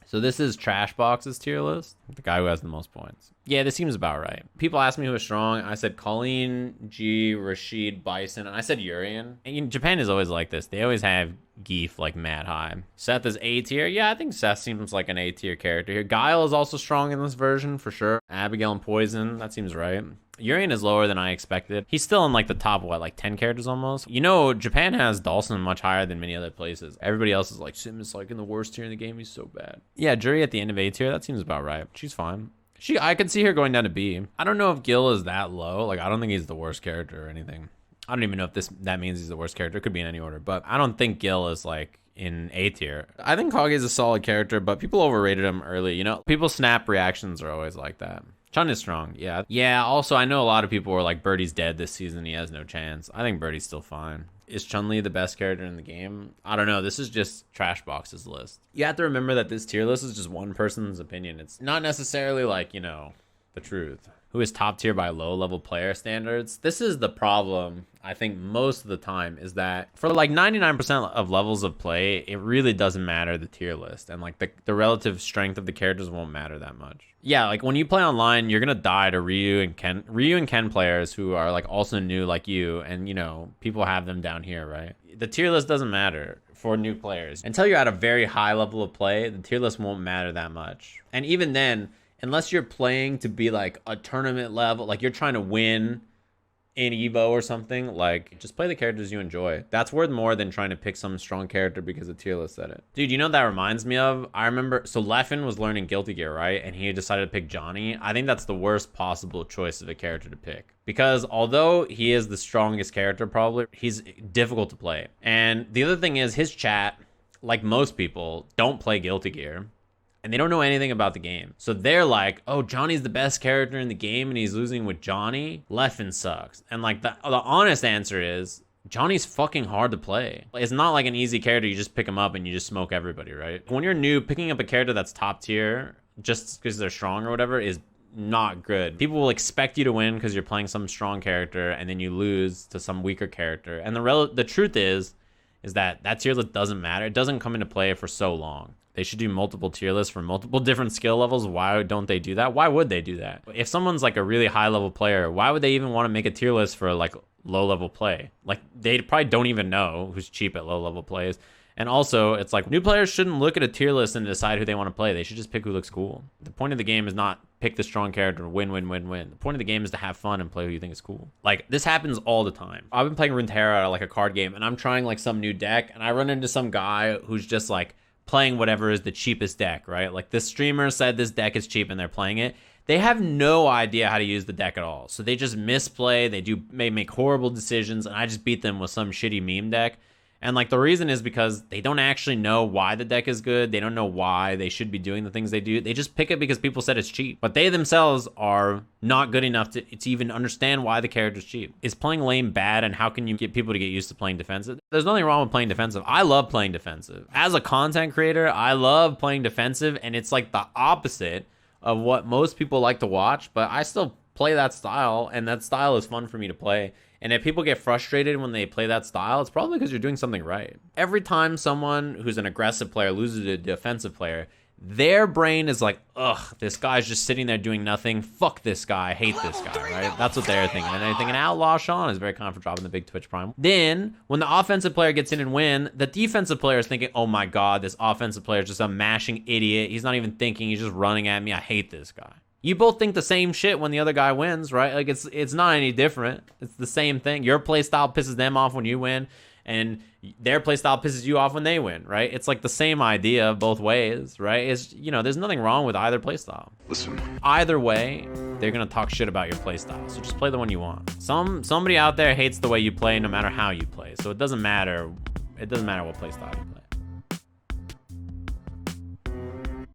So this is TrashBox's tier list. The guy who has the most points. Yeah, this seems about right. People asked me who was strong. I said Colleen, G, Rashid, Bison, and I said Urian. And Japan is always like this. They always have Geef like mad high. Seth is A tier. Yeah, I think Seth seems like an A tier character here. Guile is also strong in this version for sure. Abigail and Poison, that seems right. Urian is lower than I expected. He's still in like the top, what, like 10 characters almost? You know, Japan has Dawson much higher than many other places. Everybody else is like, Sim is like in the worst tier in the game. He's so bad. Yeah, Jury at the end of A tier, that seems about right. She's fine. I could see her going down to B. I don't know if Gil is that low. Like, I don't think he's the worst character or anything. I don't even know if that means he's the worst character. It could be in any order, but I don't think Gil is like in A tier. I think Kage is a solid character, but people overrated him early. You know, people's snap reactions are always like that. Chun is strong, yeah. Yeah, also, I know a lot of people were like, Birdie's dead this season. He has no chance. I think Birdie's still fine. Is Chun-Li the best character in the game? I don't know. This is just TrashBox's list. You have to remember that this tier list is just one person's opinion. It's not necessarily like, you know, the truth. Who is top tier by low-level player standards? This is the problem, I think, most of the time, is that for like 99% of levels of play, it really doesn't matter the tier list. And like the relative strength of the characters won't matter that much. Yeah, like when you play online, you're gonna die to Ryu and Ken players who are like also new like you, and you know, people have them down here, right? The tier list doesn't matter for new players. Until you're at a very high level of play, the tier list won't matter that much. And even then, unless you're playing to be like a tournament level, like you're trying to win in Evo or something, like just play the characters you enjoy. That's worth more than trying to pick some strong character because the tier list said it. Dude, you know what that reminds me of? I remember, so Leffen was learning Guilty Gear, right? And he decided to pick Johnny. I think that's the worst possible choice of a character to pick. Because although he is the strongest character probably, he's difficult to play. And the other thing is his chat, like most people, don't play Guilty Gear. And they don't know anything about the game. So they're like, oh, Johnny's the best character in the game and he's losing with Johnny. Leffen sucks. And like the honest answer is, Johnny's fucking hard to play. It's not like an easy character. You just pick him up and you just smoke everybody, right? When you're new, picking up a character that's top tier just because they're strong or whatever is not good. People will expect you to win because you're playing some strong character and then you lose to some weaker character. And the truth is that tier list doesn't matter. It doesn't come into play for so long. They should do multiple tier lists for multiple different skill levels. Why don't they do that? Why would they do that? If someone's like a really high level player, why would they even want to make a tier list for like low level play? Like they probably don't even know who's cheap at low level plays. And also, it's like new players shouldn't look at a tier list and decide who they want to play. They should just pick who looks cool. The point of the game is not pick the strong character, win, win, win, win. The point of the game is to have fun and play who you think is cool. Like, this happens all the time. I've been playing Runeterra, like a card game, and I'm trying like some new deck, and I run into some guy who's just like playing whatever is the cheapest deck, right? Like this streamer said this deck is cheap and they're playing it. They have no idea how to use the deck at all. So they just misplay, may make horrible decisions, and I just beat them with some shitty meme deck. And like the reason is because they don't actually know why the deck is good. They don't know why they should be doing the things they do. They just pick it because people said it's cheap. But they themselves are not good enough to even understand why the character's cheap. Is playing lane bad, and how can you get people to get used to playing defensive? There's nothing wrong with playing defensive. I love playing defensive. As a content creator, I love playing defensive, and it's like the opposite of what most people like to watch, but I still play that style, and that style is fun for me to play. And if people get frustrated when they play that style, it's probably because you're doing something right. Every time someone who's an aggressive player loses to a defensive player, their brain is like, ugh, this guy's just sitting there doing nothing. Fuck this guy. I hate this guy, right? That's what they're thinking. And they're thinking, Outlaw Sean is very confident dropping the big Twitch Prime. Then, when the offensive player gets in and win, the defensive player is thinking, oh my God, this offensive player is just a mashing idiot. He's not even thinking. He's just running at me. I hate this guy. You both think the same shit when the other guy wins, right? Like, it's not any different. It's the same thing. Your playstyle pisses them off when you win, and their playstyle pisses you off when they win, right? It's like the same idea both ways, right? It's, you know, there's nothing wrong with either playstyle. Listen. Either way, they're gonna talk shit about your playstyle, so just play the one you want. Somebody out there hates the way you play no matter how you play, so it doesn't matter. It doesn't matter what playstyle you play.